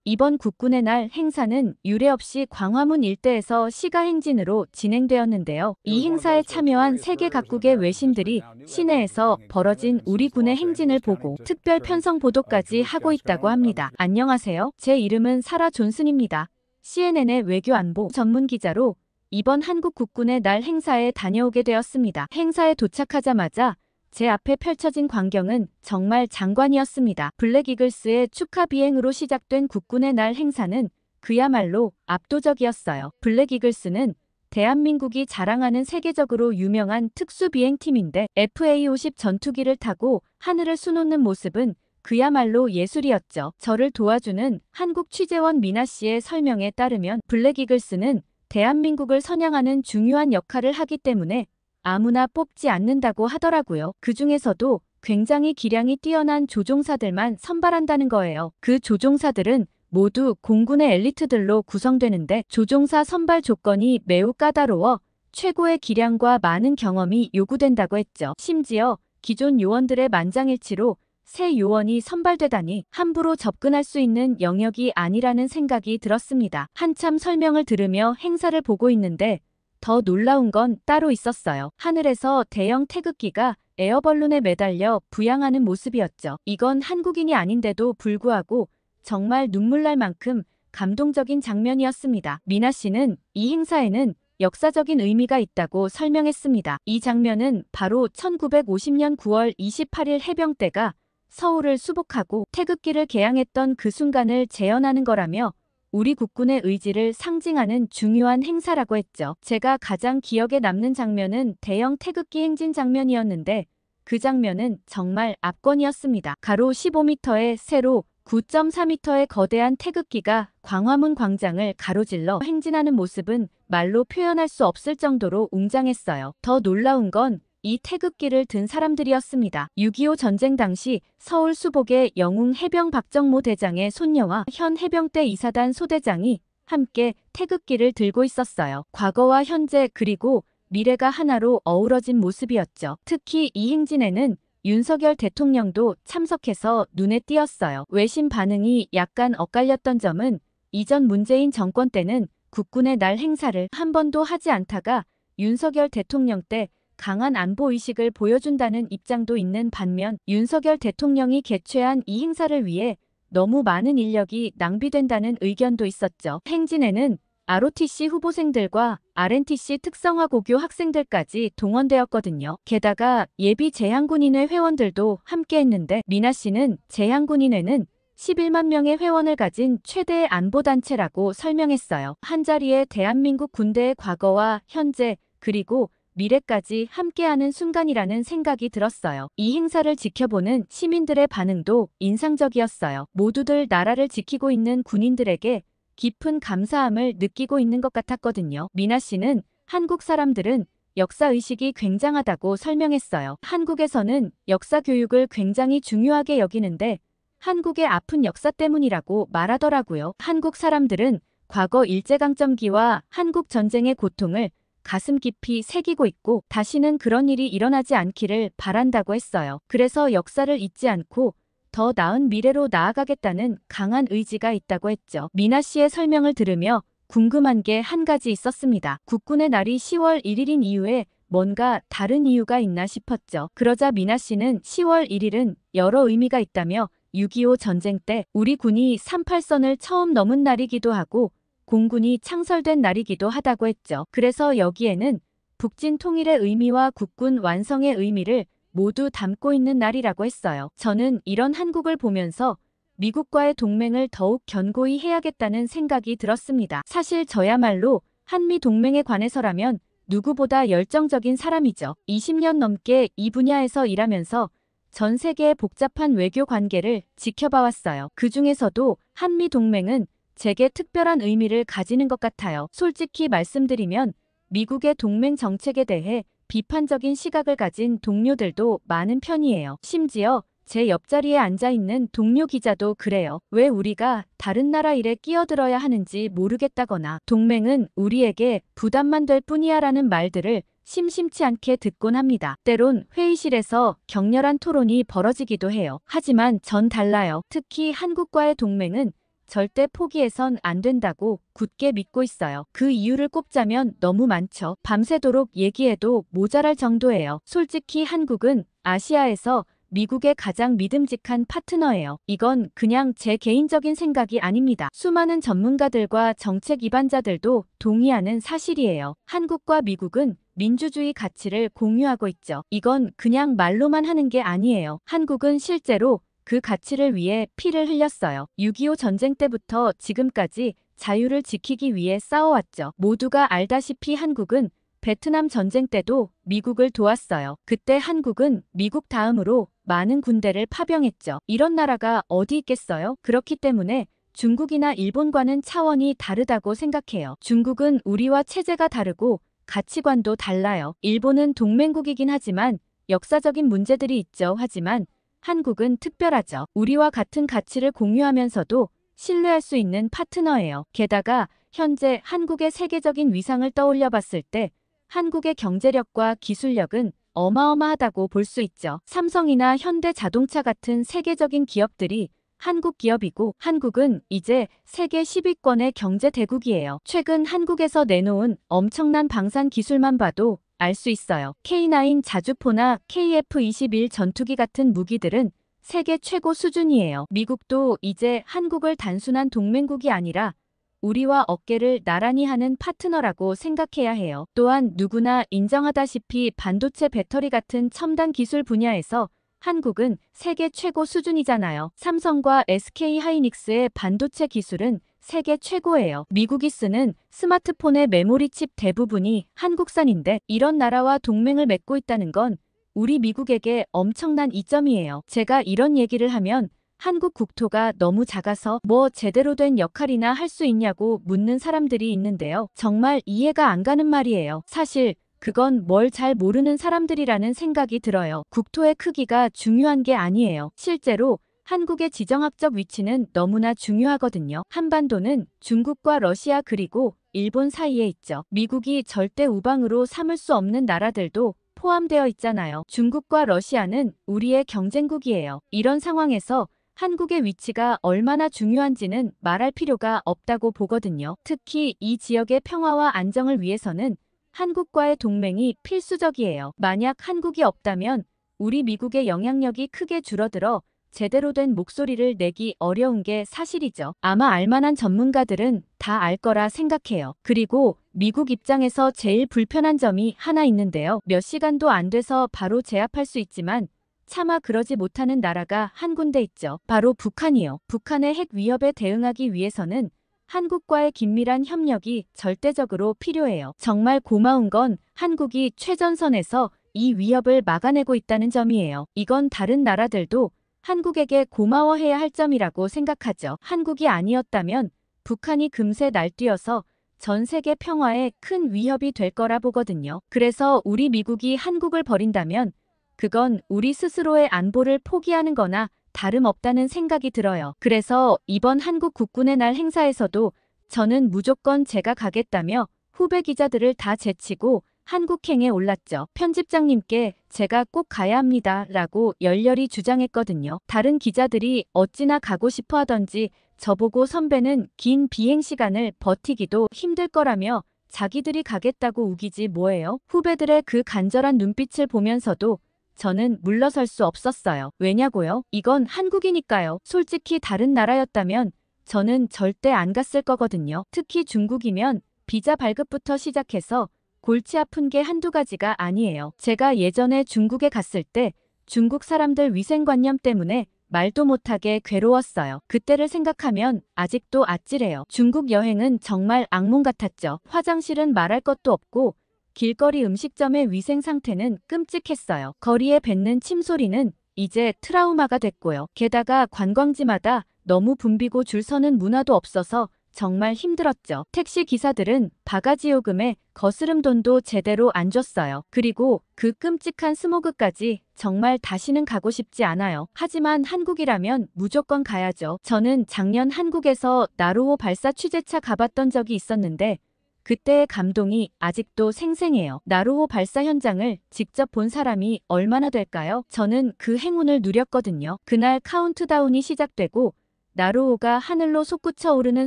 이번 국군의 날 행사는 유례 없이 광화문 일대에서 시가 행진으로 진행되었는데요. 이 행사에 참여한 세계 각국의 외신들이 시내에서 벌어진 우리 군의 행진을 보고 특별 편성 보도까지 하고 있다고 합니다. 안녕하세요. 제 이름은 사라 존슨입니다. CNN의 외교 안보 전문 기자로 이번 한국 국군의 날 행사에 다녀오게 되었습니다. 행사에 도착하자마자 제 앞에 펼쳐진 광경은 정말 장관이었습니다. 블랙이글스의 축하 비행으로 시작된 국군의 날 행사는 그야말로 압도적이었어요. 블랙이글스는 대한민국이 자랑하는 세계적으로 유명한 특수비행팀인데 FA-50 전투기를 타고 하늘을 수놓는 모습은 그야말로 예술이었죠. 저를 도와주는 한국 취재원 미나 씨의 설명에 따르면 블랙이글스는 대한민국을 선양하는 중요한 역할을 하기 때문에 아무나 뽑지 않는다고 하더라고요. 그 중에서도 굉장히 기량이 뛰어난 조종사들만 선발한다는 거예요. 그 조종사들은 모두 공군의 엘리트들로 구성되는데 조종사 선발 조건이 매우 까다로워 최고의 기량과 많은 경험이 요구된다고 했죠. 심지어 기존 요원들의 만장일치로 새 요원이 선발되다니 함부로 접근할 수 있는 영역이 아니라는 생각이 들었습니다. 한참 설명을 들으며 행사를 보고 있는데 더 놀라운 건 따로 있었어요. 하늘에서 대형 태극기가 에어벌룬에 매달려 부양하는 모습이었죠. 이건 한국인이 아닌데도 불구하고 정말 눈물 날 만큼 감동적인 장면이었습니다. 미나 씨는 이 행사에는 역사적인 의미가 있다고 설명했습니다. 이 장면은 바로 1950년 9월 28일 해병대가 서울을 수복하고 태극기를 개양했던 그 순간을 재현하는 거라며 우리 국군의 의지를 상징하는 중요한 행사라고 했죠. 제가 가장 기억에 남는 장면은 대형 태극기 행진 장면이었는데 그 장면은 정말 압권이었습니다. 가로 15m에 세로 9.4m의 거대한 태극기가 광화문 광장을 가로질러 행진하는 모습은 말로 표현할 수 없을 정도로 웅장했어요. 더 놀라운 건 이 태극기를 든 사람들이었습니다. 6.25 전쟁 당시 서울 수복의 영웅 해병 박정모 대장의 손녀와 현 해병대 이사단 소대장이 함께 태극기를 들고 있었어요. 과거와 현재 그리고 미래가 하나로 어우러진 모습이었죠. 특히 이 행진에는 윤석열 대통령도 참석해서 눈에 띄었어요. 외신 반응이 약간 엇갈렸던 점은 이전 문재인 정권 때는 국군의 날 행사를 한 번도 하지 않다가 윤석열 대통령 때 강한 안보의식을 보여준다는 입장도 있는 반면 윤석열 대통령이 개최한 이 행사를 위해 너무 많은 인력이 낭비된다는 의견도 있었죠. 행진에는 ROTC 후보생들과 RNTC 특성화 고교 학생들까지 동원되었거든요. 게다가 예비 제향군인회 회원들도 함께했는데 미나 씨는 제향군인회는 11만 명의 회원을 가진 최대의 안보단체라고 설명했어요. 한자리에 대한민국 군대의 과거와 현재 그리고 미래까지 함께하는 순간이라는 생각이 들었어요. 이 행사를 지켜보는 시민들의 반응도 인상적이었어요. 모두들 나라를 지키고 있는 군인들에게 깊은 감사함을 느끼고 있는 것 같았거든요. 미나 씨는 한국 사람들은 역사의식이 굉장하다고 설명했어요. 한국에서는 역사 교육을 굉장히 중요하게 여기는데 한국의 아픈 역사 때문이라고 말하더라고요. 한국 사람들은 과거 일제강점기와 한국 전쟁의 고통을 가슴 깊이 새기고 있고 다시는 그런 일이 일어나지 않기를 바란다고 했어요. 그래서 역사를 잊지 않고 더 나은 미래로 나아가겠다는 강한 의지가 있다고 했죠. 미나 씨의 설명을 들으며 궁금한 게 한 가지 있었습니다. 국군의 날이 10월 1일인 이유에 뭔가 다른 이유가 있나 싶었죠. 그러자 미나 씨는 10월 1일은 여러 의미가 있다며 6.25 전쟁 때 우리 군이 38선을 처음 넘은 날이기도 하고 공군이 창설된 날이기도 하다고 했죠. 그래서 여기에는 북진 통일의 의미와 국군 완성의 의미를 모두 담고 있는 날이라고 했어요. 저는 이런 한국을 보면서 미국과의 동맹을 더욱 견고히 해야겠다는 생각이 들었습니다. 사실 저야말로 한미 동맹에 관해서라면 누구보다 열정적인 사람이죠. 20년 넘게 이 분야에서 일하면서 전 세계의 복잡한 외교 관계를 지켜봐왔어요. 그 중에서도 한미 동맹은 제게 특별한 의미를 가지는 것 같아요. 솔직히 말씀드리면 미국의 동맹 정책에 대해 비판적인 시각을 가진 동료들도 많은 편이에요. 심지어 제 옆자리에 앉아있는 동료 기자도 그래요. 왜 우리가 다른 나라 일에 끼어들어야 하는지 모르겠다거나 동맹은 우리에게 부담만 될 뿐이야 라는 말들을 심심치 않게 듣곤 합니다. 때론 회의실에서 격렬한 토론이 벌어지기도 해요. 하지만 전 달라요. 특히 한국과의 동맹은 절대 포기해선 안 된다고 굳게 믿고 있어요. 그 이유를 꼽자면 너무 많죠. 밤새도록 얘기해도 모자랄 정도예요. 솔직히 한국은 아시아에서 미국의 가장 믿음직한 파트너예요. 이건 그냥 제 개인적인 생각이 아닙니다. 수많은 전문가들과 정책 입안자들도 동의하는 사실이에요. 한국과 미국은 민주주의 가치를 공유하고 있죠. 이건 그냥 말로만 하는 게 아니에요. 한국은 실제로 그 가치를 위해 피를 흘렸어요. 6.25 전쟁 때부터 지금까지 자유를 지키기 위해 싸워왔죠. 모두가 알다시피 한국은 베트남 전쟁 때도 미국을 도왔어요. 그때 한국은 미국 다음으로 많은 군대를 파병했죠. 이런 나라가 어디 있겠어요? 그렇기 때문에 중국이나 일본과는 차원이 다르다고 생각해요. 중국은 우리와 체제가 다르고 가치관도 달라요. 일본은 동맹국이긴 하지만 역사적인 문제들이 있죠. 하지만 한국은 특별하죠. 우리와 같은 가치를 공유하면서도 신뢰할 수 있는 파트너예요. 게다가 현재 한국의 세계적인 위상을 떠올려 봤을 때 한국의 경제력과 기술력은 어마어마하다고 볼 수 있죠. 삼성이나 현대자동차 같은 세계적인 기업들이 한국 기업이고 한국은 이제 세계 10위권의 경제 대국이에요. 최근 한국에서 내놓은 엄청난 방산 기술만 봐도 알 수 있어요. K9 자주포나 KF-21 전투기 같은 무기들은 세계 최고 수준이에요. 미국도 이제 한국을 단순한 동맹국이 아니라 우리와 어깨를 나란히 하는 파트너라고 생각해야 해요. 또한 누구나 인정하다시피 반도체 배터리 같은 첨단 기술 분야에서 한국은 세계 최고 수준이잖아요. 삼성과 SK하이닉스의 반도체 기술은 세계 최고예요. 미국이 쓰는 스마트폰의 메모리 칩 대부분이 한국산인데 이런 나라와 동맹을 맺고 있다는 건 우리 미국에게 엄청난 이점이에요. 제가 이런 얘기를 하면 한국 국토가 너무 작아서 뭐 제대로 된 역할이나 할 수 있냐고 묻는 사람들이 있는데요. 정말 이해가 안 가는 말이에요. 사실 그건 뭘 잘 모르는 사람들이라는 생각이 들어요. 국토의 크기가 중요한 게 아니에요. 실제로 한국의 지정학적 위치는 너무나 중요하거든요. 한반도는 중국과 러시아 그리고 일본 사이에 있죠. 미국이 절대 우방으로 삼을 수 없는 나라들도 포함되어 있잖아요. 중국과 러시아는 우리의 경쟁국이에요. 이런 상황에서 한국의 위치가 얼마나 중요한지는 말할 필요가 없다고 보거든요. 특히 이 지역의 평화와 안정을 위해서는 한국과의 동맹이 필수적이에요. 만약 한국이 없다면 우리 미국의 영향력이 크게 줄어들어 제대로 된 목소리를 내기 어려운 게 사실이죠. 아마 알만한 전문가들은 다 알 거라 생각해요. 그리고 미국 입장에서 제일 불편한 점이 하나 있는데요. 몇 시간도 안 돼서 바로 제압할 수 있지만 차마 그러지 못하는 나라가 한 군데 있죠. 바로 북한이요. 북한의 핵 위협에 대응하기 위해서는 한국과의 긴밀한 협력이 절대적으로 필요해요. 정말 고마운 건 한국이 최전선에서 이 위협을 막아내고 있다는 점이에요. 이건 다른 나라들도 한국에게 고마워해야 할 점이라고 생각하죠. 한국이 아니었다면 북한이 금세 날뛰어서 전 세계 평화에 큰 위협이 될 거라 보거든요. 그래서 우리 미국이 한국을 버린다면 그건 우리 스스로의 안보를 포기하는 거나 다름없다는 생각이 들어요. 그래서 이번 한국 국군의 날 행사에서도 저는 무조건 제가 가겠다며 후배 기자들을 다 제치고 한국행에 올랐죠. 편집장님께 제가 꼭 가야 합니다 라고 열렬히 주장했거든요. 다른 기자들이 어찌나 가고 싶어 하던지 저보고 선배는 긴 비행시간을 버티기도 힘들 거라며 자기들이 가겠다고 우기지 뭐예요. 후배들의 그 간절한 눈빛을 보면서도 저는 물러설 수 없었어요. 왜냐고요? 이건 한국이니까요. 솔직히 다른 나라였다면 저는 절대 안 갔을 거거든요. 특히 중국이면 비자 발급부터 시작해서 골치 아픈 게 한두 가지가 아니에요. 제가 예전에 중국에 갔을 때 중국 사람들 위생관념 때문에 말도 못하게 괴로웠어요. 그때를 생각하면 아직도 아찔해요. 중국 여행은 정말 악몽 같았죠. 화장실은 말할 것도 없고 길거리 음식점의 위생 상태는 끔찍했어요. 거리에 뱉는 침소리는 이제 트라우마가 됐고요. 게다가 관광지마다 너무 붐비고 줄 서는 문화도 없어서 정말 힘들었죠. 택시 기사들은 바가지 요금에 거스름 돈도 제대로 안 줬어요. 그리고 그 끔찍한 스모그까지 정말 다시는 가고 싶지 않아요. 하지만 한국이라면 무조건 가야죠. 저는 작년 한국에서 나로호 발사 취재차 가봤던 적이 있었는데 그때의 감동이 아직도 생생해요. 나로호 발사 현장을 직접 본 사람이 얼마나 될까요? 저는 그 행운을 누렸거든요. 그날 카운트다운이 시작되고 나루호가 하늘로 솟구쳐 오르는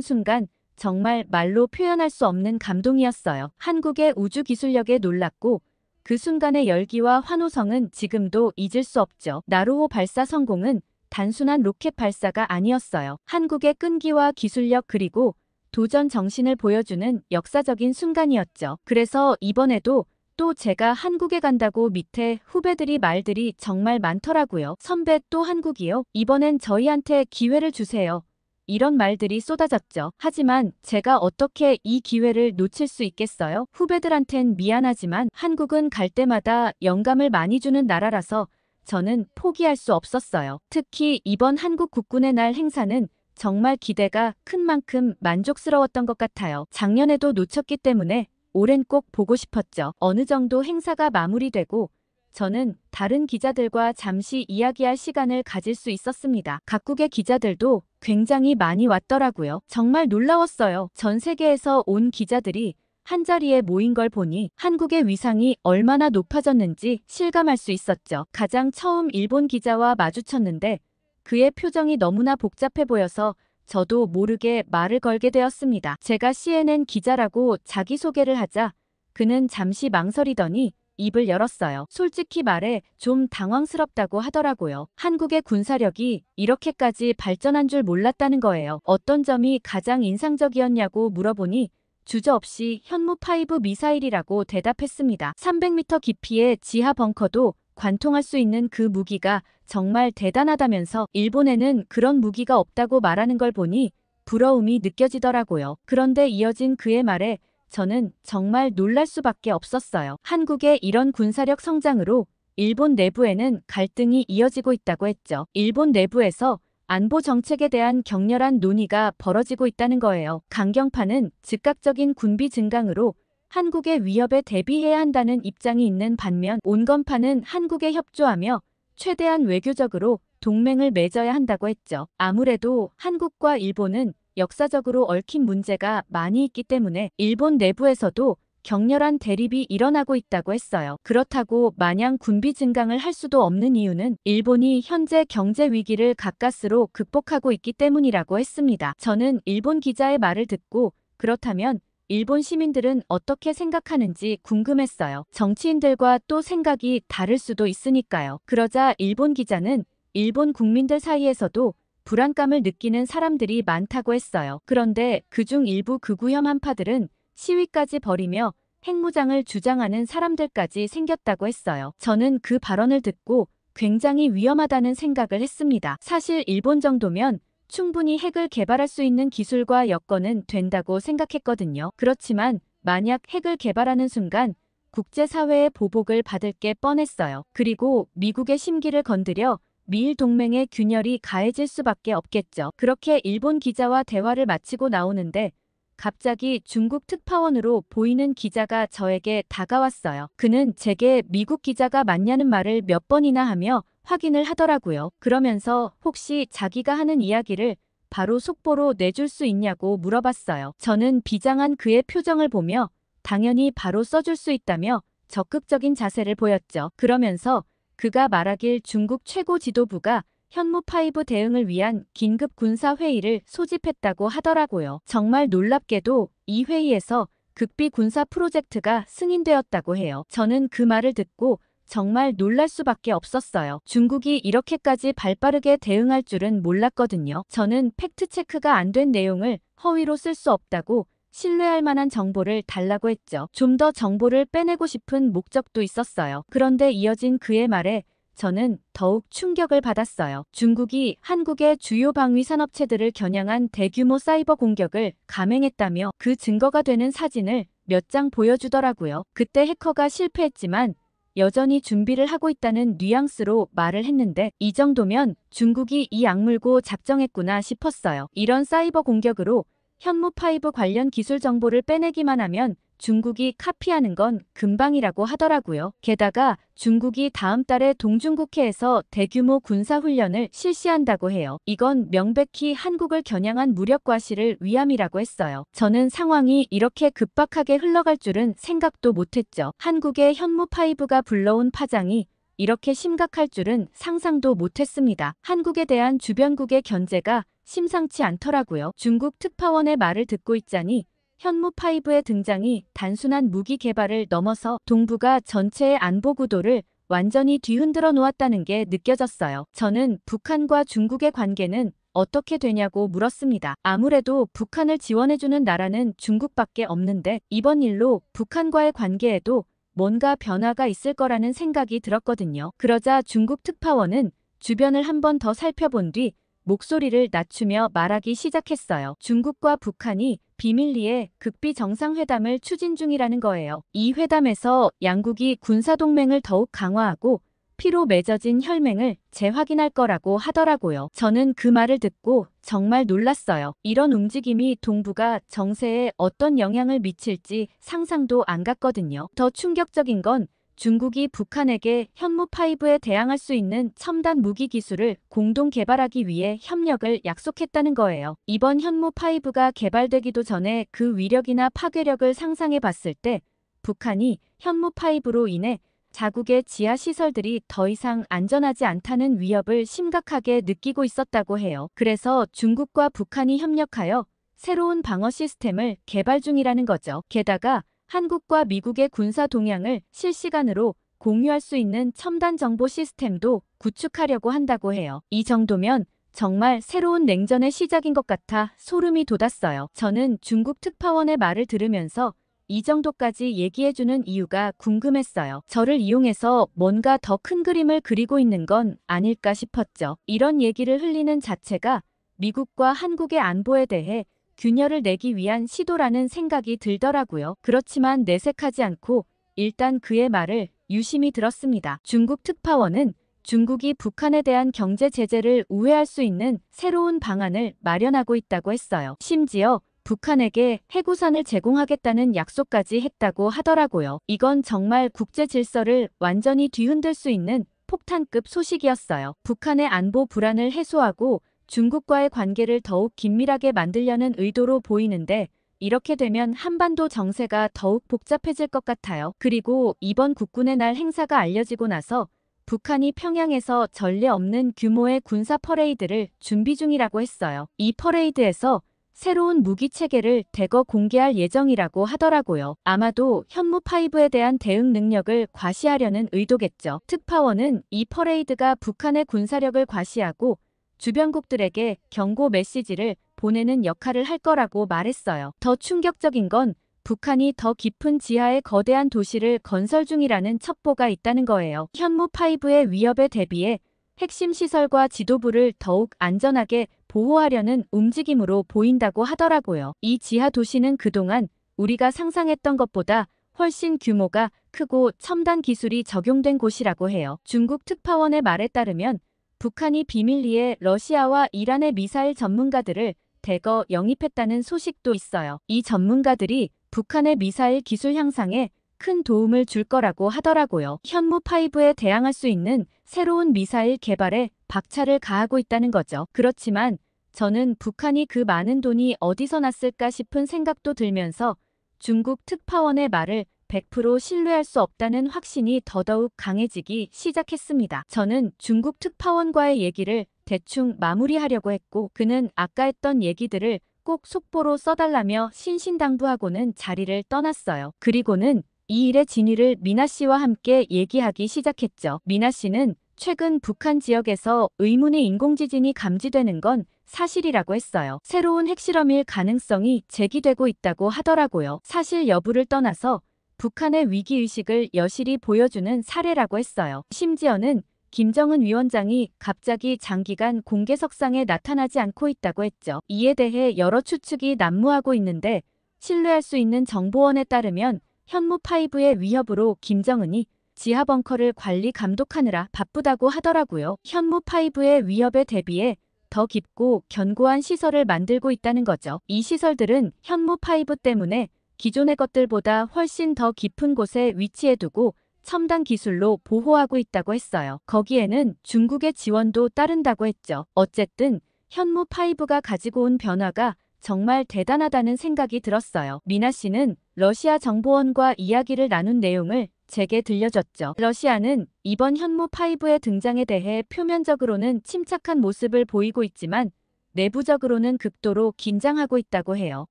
순간 정말 말로 표현할 수 없는 감동이었어요. 한국의 우주 기술력에 놀랐고 그 순간의 열기와 환호성은 지금도 잊을 수 없죠. 나루호 발사 성공은 단순한 로켓 발사가 아니었어요. 한국의 끈기와 기술력 그리고 도전 정신을 보여주는 역사적인 순간이었죠. 그래서 이번에도 또 제가 한국에 간다고 밑에 후배들이 말들이 정말 많더라고요. 선배 또 한국이요? 이번엔 저희한테 기회를 주세요. 이런 말들이 쏟아졌죠. 하지만 제가 어떻게 이 기회를 놓칠 수 있겠어요? 후배들한텐 미안하지만 한국은 갈 때마다 영감을 많이 주는 나라라서 저는 포기할 수 없었어요. 특히 이번 한국 국군의 날 행사는 정말 기대가 큰 만큼 만족스러웠던 것 같아요. 작년에도 놓쳤기 때문에 올해는 꼭 보고 싶었죠. 어느 정도 행사가 마무리되고 저는 다른 기자들과 잠시 이야기할 시간을 가질 수 있었습니다. 각국의 기자들도 굉장히 많이 왔더라고요. 정말 놀라웠어요. 전 세계에서 온 기자들이 한자리에 모인 걸 보니 한국의 위상이 얼마나 높아졌는지 실감할 수 있었죠. 가장 처음 일본 기자와 마주쳤는데 그의 표정이 너무나 복잡해 보여서 저도 모르게 말을 걸게 되었습니다. 제가 CNN 기자라고 자기소개를 하자 그는 잠시 망설이더니 입을 열었어요. 솔직히 말해 좀 당황스럽다고 하더라고요. 한국의 군사력이 이렇게까지 발전한 줄 몰랐다는 거예요. 어떤 점이 가장 인상적이었냐고 물어보니 주저없이 현무5 미사일이라고 대답했습니다. 300m 깊이의 지하 벙커도 관통할 수 있는 그 무기가 정말 대단하다면서 일본에는 그런 무기가 없다고 말하는 걸 보니 부러움이 느껴지더라고요. 그런데 이어진 그의 말에 저는 정말 놀랄 수밖에 없었어요. 한국의 이런 군사력 성장으로 일본 내부에는 갈등이 이어지고 있다고 했죠. 일본 내부에서 안보 정책에 대한 격렬한 논의가 벌어지고 있다는 거예요. 강경파는 즉각적인 군비 증강으로 한국의 위협에 대비해야 한다는 입장이 있는 반면 온건파는 한국에 협조하며 최대한 외교적으로 동맹을 맺어야 한다고 했죠. 아무래도 한국과 일본은 역사적으로 얽힌 문제가 많이 있기 때문에 일본 내부에서도 격렬한 대립이 일어나고 있다고 했어요. 그렇다고 마냥 군비 증강을 할 수도 없는 이유는 일본이 현재 경제 위기를 가까스로 극복하고 있기 때문이라고 했습니다. 저는 일본 기자의 말을 듣고 그렇다면 일본 시민들은 어떻게 생각하는지 궁금했어요. 정치인들과 또 생각이 다를 수도 있으니까요. 그러자 일본 기자는 일본 국민들 사이에서도 불안감을 느끼는 사람들이 많다고 했어요. 그런데 그중 일부 극우혐 한파들은 시위까지 벌이며 핵무장을 주장하는 사람들까지 생겼다고 했어요. 저는 그 발언을 듣고 굉장히 위험하다는 생각을 했습니다. 사실 일본 정도면 충분히 핵을 개발할 수 있는 기술과 여건은 된다고 생각했거든요. 그렇지만 만약 핵을 개발하는 순간 국제사회의 보복을 받을 게 뻔했어요. 그리고 미국의 심기를 건드려 미일 동맹의 균열이 가해질 수밖에 없겠죠. 그렇게 일본 기자와 대화를 마치고 나오는데 갑자기 중국 특파원으로 보이는 기자가 저에게 다가왔어요. 그는 제게 미국 기자가 맞냐는 말을 몇 번이나 하며 확인을 하더라고요. 그러면서 혹시 자기가 하는 이야기를 바로 속보로 내줄 수 있냐고 물어봤어요. 저는 비장한 그의 표정을 보며 당연히 바로 써줄 수 있다며 적극적인 자세를 보였죠. 그러면서 그가 말하길 중국 최고 지도부가 현무5 대응을 위한 긴급 군사회의를 소집했다고 하더라고요. 정말 놀랍게도 이 회의에서 극비 군사 프로젝트가 승인되었다고 해요. 저는 그 말을 듣고 정말 놀랄 수밖에 없었어요. 중국이 이렇게까지 발빠르게 대응할 줄은 몰랐거든요. 저는 팩트체크가 안 된 내용을 허위로 쓸 수 없다고 신뢰할 만한 정보를 달라고 했죠. 좀 더 정보를 빼내고 싶은 목적도 있었어요. 그런데 이어진 그의 말에 저는 더욱 충격을 받았어요. 중국이 한국의 주요 방위 산업체들을 겨냥한 대규모 사이버 공격을 감행했다며 그 증거가 되는 사진을 몇 장 보여주더라고요. 그때 해커가 실패했지만 여전히 준비를 하고 있다는 뉘앙스로 말을 했는데 이 정도면 중국이 이 악물고 작정했구나 싶었어요. 이런 사이버 공격으로 현무5 관련 기술 정보를 빼내기만 하면 중국이 카피하는 건 금방이라고 하더라고요. 게다가 중국이 다음 달에 동중국해에서 대규모 군사훈련을 실시한다고 해요. 이건 명백히 한국을 겨냥한 무력 과시를 위함이라고 했어요. 저는 상황이 이렇게 급박하게 흘러갈 줄은 생각도 못했죠. 한국의 현무5가 불러온 파장이 이렇게 심각할 줄은 상상도 못했습니다. 한국에 대한 주변국의 견제가 심상치 않더라고요. 중국 특파원의 말을 듣고 있자니 현무5의 등장이 단순한 무기 개발을 넘어서 동북아 전체의 안보 구도를 완전히 뒤흔들어 놓았다는 게 느껴졌어요. 저는 북한과 중국의 관계는 어떻게 되냐고 물었습니다. 아무래도 북한을 지원해주는 나라는 중국밖에 없는데 이번 일로 북한과의 관계에도 뭔가 변화가 있을 거라는 생각이 들었거든요. 그러자 중국 특파원은 주변을 한 번 더 살펴본 뒤 목소리를 낮추며 말하기 시작했어요. 중국과 북한이 비밀리에 극비 정상회담을 추진 중이라는 거예요. 이 회담에서 양국이 군사동맹을 더욱 강화하고 피로 맺어진 혈맹을 재확인할 거라고 하더라고요. 저는 그 말을 듣고 정말 놀랐어요. 이런 움직임이 동북아 정세에 어떤 영향을 미칠지 상상도 안 갔거든요. 더 충격적인 건 중국이 북한에게 현무5에 대항할 수 있는 첨단 무기 기술을 공동 개발하기 위해 협력을 약속했다는 거예요. 이번 현무5가 개발되기도 전에 그 위력이나 파괴력을 상상해 봤을 때 북한이 현무5로 인해 자국의 지하 시설들이 더 이상 안전하지 않다는 위협을 심각하게 느끼고 있었다고 해요. 그래서 중국과 북한이 협력하여 새로운 방어 시스템을 개발 중이라는 거죠. 게다가 한국과 미국의 군사 동향을 실시간으로 공유할 수 있는 첨단 정보 시스템도 구축하려고 한다고 해요. 이 정도면 정말 새로운 냉전의 시작인 것 같아 소름이 돋았어요. 저는 중국 특파원의 말을 들으면서 이 정도까지 얘기해주는 이유가 궁금했어요. 저를 이용해서 뭔가 더 큰 그림을 그리고 있는 건 아닐까 싶었죠. 이런 얘기를 흘리는 자체가 미국과 한국의 안보에 대해 균열을 내기 위한 시도라는 생각이 들더라고요. 그렇지만 내색하지 않고 일단 그의 말을 유심히 들었습니다. 중국 특파원은 중국이 북한에 대한 경제 제재를 우회할 수 있는 새로운 방안을 마련하고 있다고 했어요. 심지어 북한에게 해구산을 제공하겠다는 약속까지 했다고 하더라고요. 이건 정말 국제 질서를 완전히 뒤흔들 수 있는 폭탄급 소식이었어요. 북한의 안보 불안을 해소하고 중국과의 관계를 더욱 긴밀하게 만들려는 의도로 보이는데 이렇게 되면 한반도 정세가 더욱 복잡해질 것 같아요. 그리고 이번 국군의 날 행사가 알려지고 나서 북한이 평양에서 전례 없는 규모의 군사 퍼레이드를 준비 중이라고 했어요. 이 퍼레이드에서 새로운 무기 체계를 대거 공개할 예정이라고 하더라고요. 아마도 현무5에 대한 대응 능력을 과시하려는 의도겠죠. 특파원은 이 퍼레이드가 북한의 군사력을 과시하고 주변국들에게 경고 메시지를 보내는 역할을 할 거라고 말했어요. 더 충격적인 건 북한이 더 깊은 지하의 거대한 도시를 건설 중이라는 첩보가 있다는 거예요. 현무5의 위협에 대비해 핵심 시설과 지도부를 더욱 안전하게 보호하려는 움직임으로 보인다고 하더라고요. 이 지하 도시는 그동안 우리가 상상했던 것보다 훨씬 규모가 크고 첨단 기술이 적용된 곳이라고 해요. 중국 특파원의 말에 따르면 북한이 비밀리에 러시아와 이란의 미사일 전문가들을 대거 영입했다는 소식도 있어요. 이 전문가들이 북한의 미사일 기술 향상에 큰 도움을 줄 거라고 하더라고요. 현무5에 대항할 수 있는 새로운 미사일 개발에 박차를 가하고 있다는 거죠. 그렇지만 저는 북한이 그 많은 돈이 어디서 났을까 싶은 생각도 들면서 중국 특파원의 말을 100% 신뢰할 수 없다는 확신이 더더욱 강해지기 시작했습니다. 저는 중국 특파원과의 얘기를 대충 마무리하려고 했고 그는 아까 했던 얘기들을 꼭 속보로 써달라며 신신당부하고는 자리를 떠났어요. 그리고는 이 일의 진위를 미나 씨와 함께 얘기하기 시작했죠. 미나 씨는 최근 북한 지역에서 의문의 인공지진이 감지되는 건 사실이라고 했어요. 새로운 핵실험일 가능성이 제기되고 있다고 하더라고요. 사실 여부를 떠나서 북한의 위기의식을 여실히 보여주는 사례라고 했어요. 심지어는 김정은 위원장이 갑자기 장기간 공개석상에 나타나지 않고 있다고 했죠. 이에 대해 여러 추측이 난무하고 있는데 신뢰할 수 있는 정보원에 따르면 현무5의 위협으로 김정은이 지하 벙커를 관리 감독하느라 바쁘다고 하더라고요. 현무5의 위협에 대비해 더 깊고 견고한 시설을 만들고 있다는 거죠. 이 시설들은 현무5 때문에 기존의 것들보다 훨씬 더 깊은 곳에 위치해두고 첨단 기술로 보호하고 있다고 했어요. 거기에는 중국의 지원도 따른다고 했죠. 어쨌든 현무5가 가지고 온 변화가 정말 대단하다는 생각이 들었어요. 미나 씨는 러시아 정보원과 이야기를 나눈 내용을 제게 들려줬죠. 러시아는 이번 현무5의 등장에 대해 표면적으로는 침착한 모습을 보이고 있지만 내부적으로는 극도로 긴장하고 있다고 해요.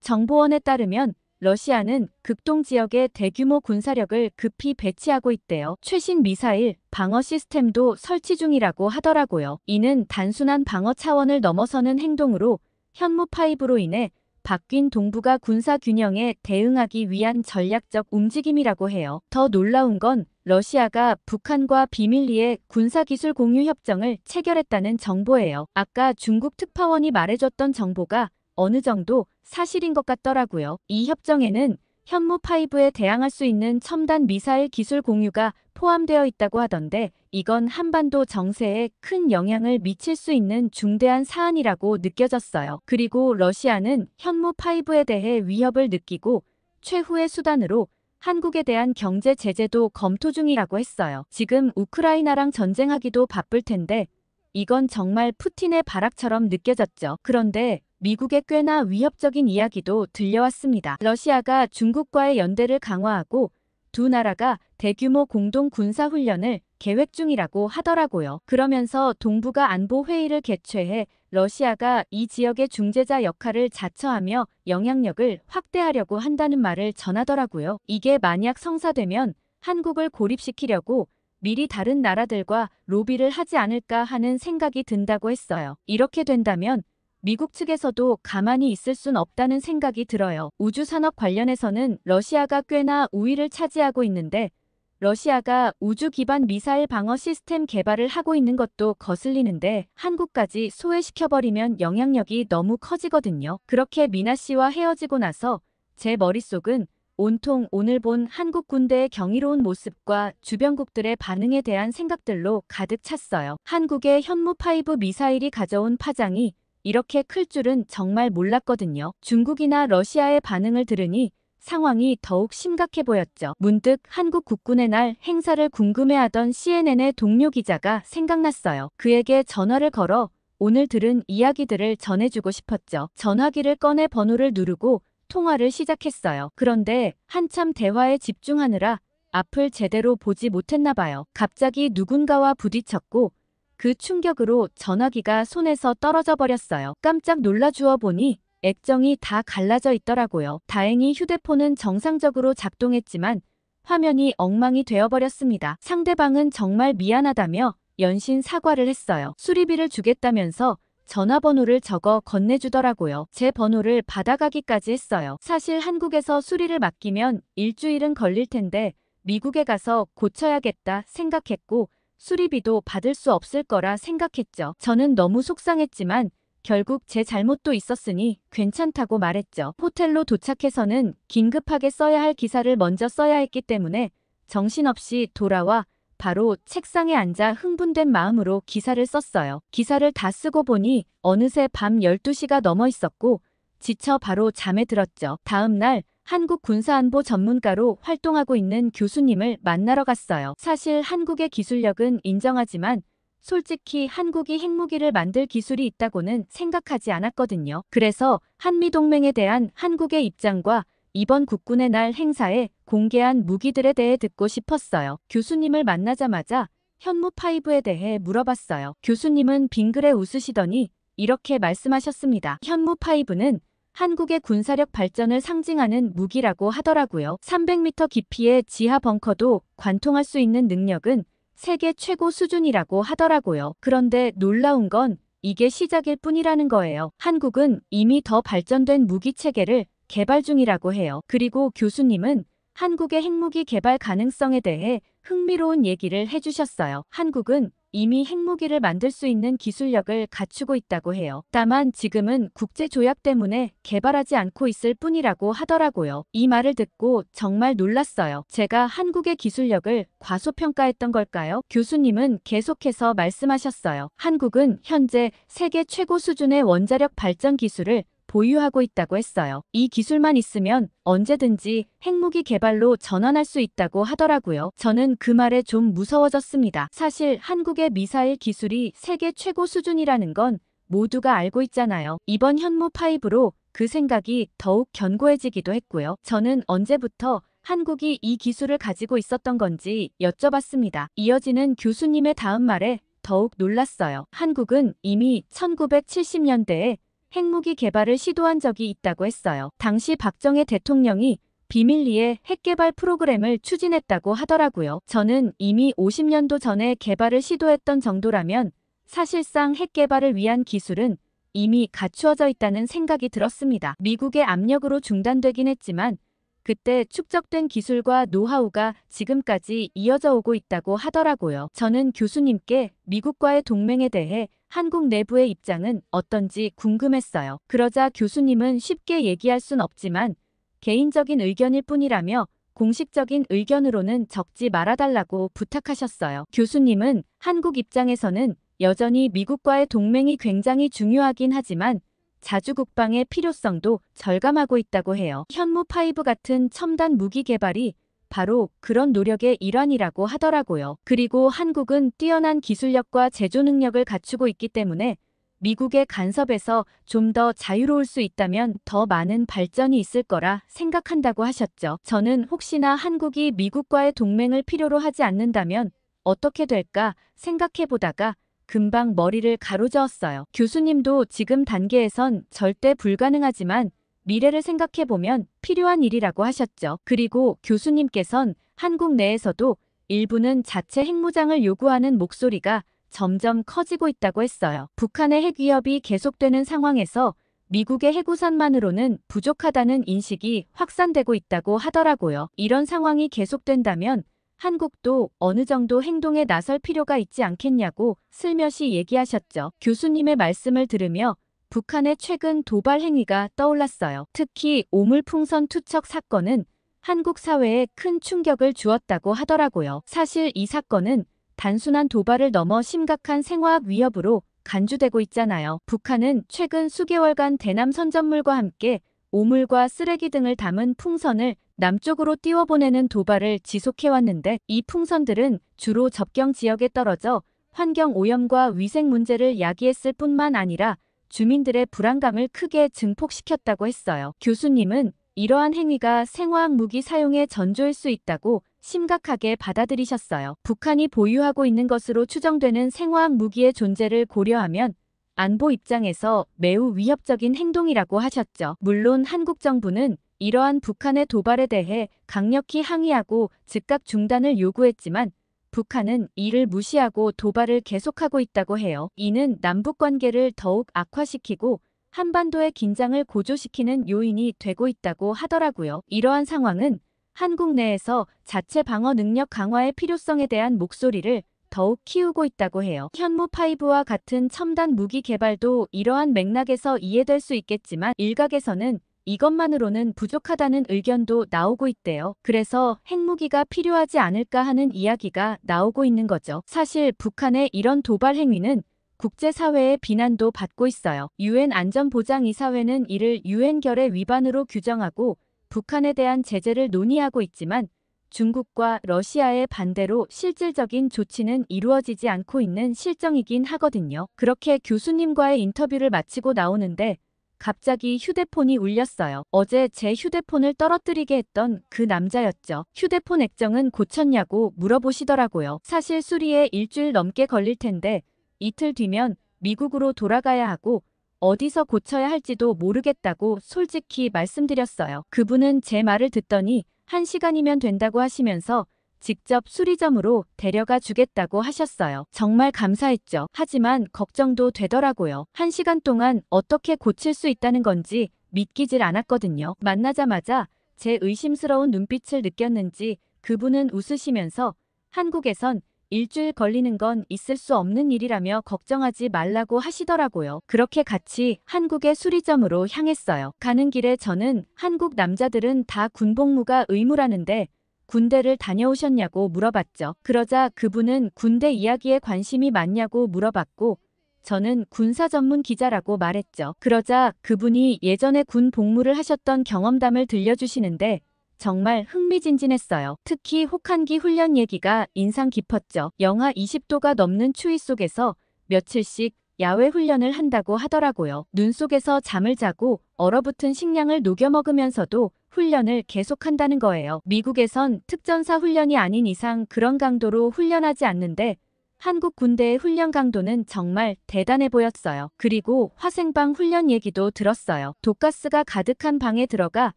정보원에 따르면 러시아는 극동 지역에 대규모 군사력을 급히 배치하고 있대요. 최신 미사일, 방어 시스템도 설치 중이라고 하더라고요. 이는 단순한 방어 차원을 넘어서는 행동으로 현무5로 인해 바뀐 동북아 군사 균형에 대응하기 위한 전략적 움직임이라고 해요. 더 놀라운 건 러시아가 북한과 비밀리에 군사기술 공유 협정을 체결했다는 정보예요. 아까 중국 특파원이 말해줬던 정보가 어느 정도 사실인 것 같더라고요. 이 협정에는 현무5에 대항할 수 있는 첨단 미사일 기술 공유가 포함되어 있다고 하던데 이건 한반도 정세에 큰 영향을 미칠 수 있는 중대한 사안이라고 느껴졌어요. 그리고 러시아는 현무5에 대해 위협을 느끼고 최후의 수단으로 한국에 대한 경제 제재도 검토 중이라고 했어요. 지금 우크라이나랑 전쟁하기도 바쁠 텐데 이건 정말 푸틴의 발악처럼 느껴졌죠. 그런데 미국의 꽤나 위협적인 이야기도 들려왔습니다. 러시아가 중국과의 연대를 강화하고 두 나라가 대규모 공동 군사훈련을 계획 중이라고 하더라고요. 그러면서 동북아 안보회의를 개최해 러시아가 이 지역의 중재자 역할을 자처하며 영향력을 확대하려고 한다는 말을 전하더라고요. 이게 만약 성사되면 한국을 고립시키려고 미리 다른 나라들과 로비를 하지 않을까 하는 생각이 든다고 했어요. 이렇게 된다면 미국 측에서도 가만히 있을 순 없다는 생각이 들어요. 우주산업 관련해서는 러시아가 꽤나 우위를 차지하고 있는데 러시아가 우주 기반 미사일 방어 시스템 개발을 하고 있는 것도 거슬리는데 한국까지 소외시켜버리면 영향력이 너무 커지거든요. 그렇게 미나 씨와 헤어지고 나서 제 머릿속은 온통 오늘 본 한국 군대의 경이로운 모습과 주변국들의 반응에 대한 생각들로 가득 찼어요. 한국의 현무5 미사일이 가져온 파장이 이렇게 클 줄은 정말 몰랐거든요. 중국이나 러시아의 반응을 들으니 상황이 더욱 심각해 보였죠. 문득 한국 국군의 날 행사를 궁금해하던 CNN의 동료 기자가 생각났어요. 그에게 전화를 걸어 오늘 들은 이야기들을 전해주고 싶었죠. 전화기를 꺼내 번호를 누르고 통화를 시작했어요. 그런데 한참 대화에 집중하느라 앞을 제대로 보지 못했나 봐요. 갑자기 누군가와 부딪혔고 그 충격으로 전화기가 손에서 떨어져 버렸어요. 깜짝 놀라 주워 보니 액정이 다 갈라져 있더라고요. 다행히 휴대폰은 정상적으로 작동했지만 화면이 엉망이 되어버렸습니다. 상대방은 정말 미안하다며 연신 사과를 했어요. 수리비를 주겠다면서 전화번호를 적어 건네주더라고요. 제 번호를 받아가기까지 했어요. 사실 한국에서 수리를 맡기면 일주일은 걸릴 텐데 미국에 가서 고쳐야겠다 생각했고 수리비도 받을 수 없을 거라 생각했죠. 저는 너무 속상했지만 결국 제 잘못도 있었으니 괜찮다고 말했죠. 호텔로 도착해서는 긴급하게 써야 할 기사를 먼저 써야 했기 때문에 정신없이 돌아와 바로 책상에 앉아 흥분된 마음으로 기사를 썼어요. 기사를 다 쓰고 보니 어느새 밤 12시가 넘어 있었고 지쳐 바로 잠에 들었죠. 다음 날 한국 군사안보 전문가로 활동하고 있는 교수님을 만나러 갔어요. 사실 한국의 기술력은 인정하지만 솔직히 한국이 핵무기를 만들 기술이 있다고는 생각하지 않았거든요. 그래서 한미동맹에 대한 한국의 입장과 이번 국군의 날 행사에 공개한 무기들에 대해 듣고 싶었어요. 교수님을 만나자마자 현무5에 대해 물어봤어요. 교수님은 빙그레 웃으시더니 이렇게 말씀하셨습니다. 현무5는 한국의 군사력 발전을 상징하는 무기라고 하더라고요. 300m 깊이의 지하 벙커도 관통할 수 있는 능력은 세계 최고 수준이라고 하더라고요. 그런데 놀라운 건 이게 시작일 뿐이라는 거예요. 한국은 이미 더 발전된 무기 체계를 개발 중이라고 해요. 그리고 교수님은 한국의 핵무기 개발 가능성에 대해 흥미로운 얘기를 해주셨어요. 한국은 이미 핵무기를 만들 수 있는 기술력을 갖추고 있다고 해요. 다만 지금은 국제조약 때문에 개발하지 않고 있을 뿐이라고 하더라고요. 이 말을 듣고 정말 놀랐어요. 제가 한국의 기술력을 과소평가했던 걸까요? 교수님은 계속해서 말씀하셨어요. 한국은 현재 세계 최고 수준의 원자력 발전 기술을 보유하고 있다고 했어요. 이 기술만 있으면 언제든지 핵무기 개발로 전환할 수 있다고 하더라고요. 저는 그 말에 좀 무서워졌습니다. 사실 한국의 미사일 기술이 세계 최고 수준이라는 건 모두가 알고 있잖아요. 이번 현무5로 그 생각이 더욱 견고해지기도 했고요. 저는 언제부터 한국이 이 기술을 가지고 있었던 건지 여쭤봤습니다. 이어지는 교수님의 다음 말에 더욱 놀랐어요. 한국은 이미 1970년대에 핵무기 개발을 시도한 적이 있다고 했어요. 당시 박정희 대통령이 비밀리에 핵개발 프로그램을 추진했다고 하더라고요. 저는 이미 50년도 전에 개발을 시도했던 정도라면 사실상 핵개발을 위한 기술은 이미 갖추어져 있다는 생각이 들었습니다. 미국의 압력으로 중단되긴 했지만 그때 축적된 기술과 노하우가 지금까지 이어져 오고 있다고 하더라고요. 저는 교수님께 미국과의 동맹에 대해 한국 내부의 입장은 어떤지 궁금했어요. 그러자 교수님은 쉽게 얘기할 순 없지만 개인적인 의견일 뿐이라며 공식적인 의견으로는 적지 말아달라고 부탁하셨어요. 교수님은 한국 입장에서는 여전히 미국과의 동맹이 굉장히 중요하긴 하지만 자주 국방의 필요성도 절감하고 있다고 해요. 현무5 같은 첨단 무기 개발이 바로 그런 노력의 일환이라고 하더라고요. 그리고 한국은 뛰어난 기술력과 제조 능력을 갖추고 있기 때문에 미국의 간섭에서 좀 더 자유로울 수 있다면 더 많은 발전이 있을 거라 생각한다고 하셨죠. 저는 혹시나 한국이 미국과의 동맹을 필요로 하지 않는다면 어떻게 될까 생각해 보다가 금방 머리를 가로저었어요. 교수님도 지금 단계에선 절대 불가능하지만 미래를 생각해보면 필요한 일이라고 하셨죠. 그리고 교수님께선 한국 내에서도 일부는 자체 핵무장을 요구하는 목소리가 점점 커지고 있다고 했어요. 북한의 핵 위협이 계속되는 상황에서 미국의 핵우산만으로는 부족하다는 인식이 확산되고 있다고 하더라고요. 이런 상황이 계속된다면 한국도 어느 정도 행동에 나설 필요가 있지 않겠냐고 슬며시 얘기하셨죠. 교수님의 말씀을 들으며 북한의 최근 도발 행위가 떠올랐어요. 특히 오물풍선 투척 사건은 한국 사회에 큰 충격을 주었다고 하더라고요. 사실 이 사건은 단순한 도발을 넘어 심각한 생화학 위협으로 간주되고 있잖아요. 북한은 최근 수개월간 대남 선전물과 함께 오물과 쓰레기 등을 담은 풍선을 남쪽으로 띄워보내는 도발을 지속해왔는데 이 풍선들은 주로 접경 지역에 떨어져 환경 오염과 위생 문제를 야기했을 뿐만 아니라 주민들의 불안감을 크게 증폭시켰다고 했어요. 교수님은 이러한 행위가 생화학 무기 사용의 전조일 수 있다고 심각하게 받아들이셨어요. 북한이 보유하고 있는 것으로 추정되는 생화학 무기의 존재를 고려하면 안보 입장에서 매우 위협적인 행동이라고 하셨죠. 물론 한국 정부는 이러한 북한의 도발에 대해 강력히 항의하고 즉각 중단을 요구했지만 북한은 이를 무시하고 도발을 계속하고 있다고 해요. 이는 남북관계를 더욱 악화시키고 한반도의 긴장을 고조시키는 요인이 되고 있다고 하더라고요. 이러한 상황은 한국 내에서 자체 방어 능력 강화의 필요성에 대한 목소리를 더욱 키우고 있다고 해요. 현무5와 같은 첨단 무기 개발도 이러한 맥락에서 이해될 수 있겠지만 일각에서는 이것만으로는 부족하다는 의견도 나오고 있대요. 그래서 핵무기가 필요하지 않을까 하는 이야기가 나오고 있는 거죠. 사실 북한의 이런 도발 행위는 국제사회의 비난도 받고 있어요. 유엔 안전보장이사회는 이를 유엔 결의 위반으로 규정하고 북한에 대한 제재를 논의하고 있지만 중국과 러시아의 반대로 실질적인 조치는 이루어지지 않고 있는 실정이긴 하거든요. 그렇게 교수님과의 인터뷰를 마치고 나오는데 갑자기 휴대폰이 울렸어요. 어제 제 휴대폰을 떨어뜨리게 했던 그 남자였죠. 휴대폰 액정은 고쳤냐고 물어보시더라고요. 사실 수리에 일주일 넘게 걸릴 텐데 이틀 뒤면 미국으로 돌아가야 하고 어디서 고쳐야 할지도 모르겠다고 솔직히 말씀드렸어요. 그분은 제 말을 듣더니 1시간이면 된다고 하시면서 직접 수리점으로 데려가 주겠다고 하셨어요. 정말 감사했죠. 하지만 걱정도 되더라고요. 1시간 동안 어떻게 고칠 수 있다는 건지 믿기질 않았거든요. 만나자마자 제 의심스러운 눈빛을 느꼈는지 그분은 웃으시면서 한국에선 일주일 걸리는 건 있을 수 없는 일이라며 걱정하지 말라고 하시더라고요. 그렇게 같이 한국의 수리점으로 향했어요. 가는 길에 저는 한국 남자들은 다 군복무가 의무라는데 군대를 다녀오셨냐고 물어봤죠. 그러자 그분은 군대 이야기에 관심이 많냐고 물어봤고 저는 군사 전문 기자라고 말했죠. 그러자 그분이 예전에 군 복무를 하셨던 경험담을 들려주시는데 정말 흥미진진했어요. 특히 혹한기 훈련 얘기가 인상 깊었죠. 영하 20도가 넘는 추위 속에서 며칠씩 야외 훈련을 한다고 하더라고요. 눈 속에서 잠을 자고 얼어붙은 식량을 녹여 먹으면서도 훈련을 계속한다는 거예요. 미국에선 특전사 훈련이 아닌 이상 그런 강도로 훈련하지 않는데 한국 군대의 훈련 강도는 정말 대단해 보였어요. 그리고 화생방 훈련 얘기도 들었어요. 독가스가 가득한 방에 들어가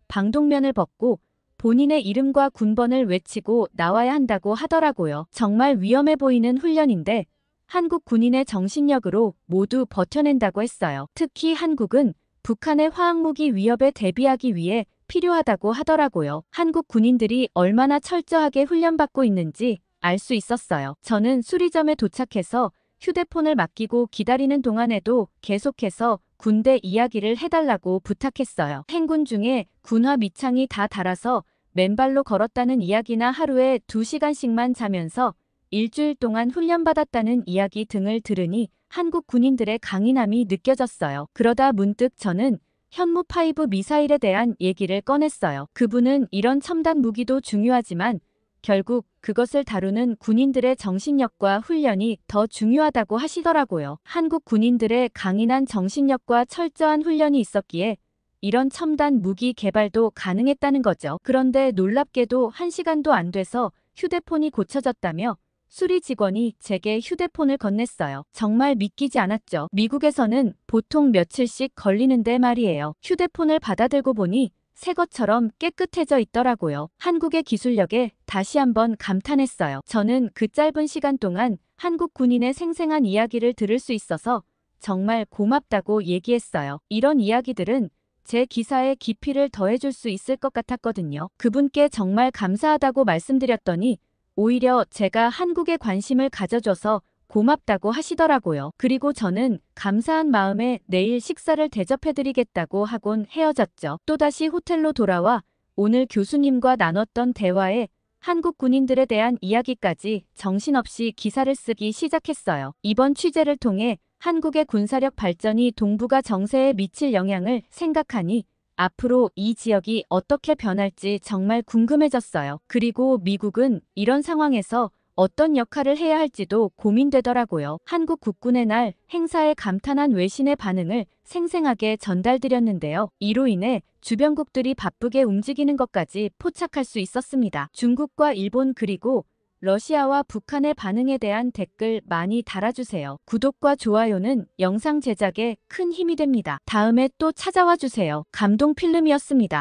방독면을 벗고 본인의 이름과 군번을 외치고 나와야 한다고 하더라고요. 정말 위험해 보이는 훈련인데 한국 군인의 정신력으로 모두 버텨낸다고 했어요. 특히 한국은 북한의 화학무기 위협에 대비하기 위해 필요하다고 하더라고요. 한국 군인들이 얼마나 철저하게 훈련받고 있는지 알 수 있었어요. 저는 수리점에 도착해서 휴대폰을 맡기고 기다리는 동안에도 계속해서 군대 이야기를 해달라고 부탁했어요. 행군 중에 군화 밑창이 다 닳아서 맨발로 걸었다는 이야기나 하루에 2시간씩만 자면서 일주일 동안 훈련받았다는 이야기 등을 들으니 한국 군인들의 강인함이 느껴졌어요. 그러다 문득 저는 현무5 미사일에 대한 얘기를 꺼냈어요. 그분은 이런 첨단 무기도 중요하지만 결국 그것을 다루는 군인들의 정신력과 훈련이 더 중요하다고 하시더라고요. 한국 군인들의 강인한 정신력과 철저한 훈련이 있었기에 이런 첨단 무기 개발도 가능했다는 거죠. 그런데 놀랍게도 1시간도 안 돼서 휴대폰이 고쳐졌다며 수리 직원이 제게 휴대폰을 건넸어요. 정말 믿기지 않았죠. 미국에서는 보통 며칠씩 걸리는데 말이에요. 휴대폰을 받아들고 보니 새 것처럼 깨끗해져 있더라고요. 한국의 기술력에 다시 한번 감탄했어요. 저는 그 짧은 시간 동안 한국 군인의 생생한 이야기를 들을 수 있어서 정말 고맙다고 얘기했어요. 이런 이야기들은 제 기사에 깊이를 더해줄 수 있을 것 같았거든요. 그분께 정말 감사하다고 말씀드렸더니 오히려 제가 한국에 관심을 가져줘서 고맙다고 하시더라고요. 그리고 저는 감사한 마음에 내일 식사를 대접해드리겠다고 하곤 헤어졌죠. 또다시 호텔로 돌아와 오늘 교수님과 나눴던 대화에 한국 군인들에 대한 이야기까지 정신없이 기사를 쓰기 시작했어요. 이번 취재를 통해 한국의 군사력 발전이 동북아 정세에 미칠 영향을 생각하니 앞으로 이 지역이 어떻게 변할지 정말 궁금해졌어요. 그리고 미국은 이런 상황에서 어떤 역할을 해야 할지도 고민되더라고요. 한국 국군의 날 행사에 감탄한 외신의 반응을 생생하게 전달드렸는데요. 이로 인해 주변국들이 바쁘게 움직이는 것까지 포착할 수 있었습니다. 중국과 일본 그리고 러시아와 북한의 반응에 대한 댓글 많이 달아주세요. 구독과 좋아요는 영상 제작에 큰 힘이 됩니다. 다음에 또 찾아와 주세요. 감동필름이었습니다.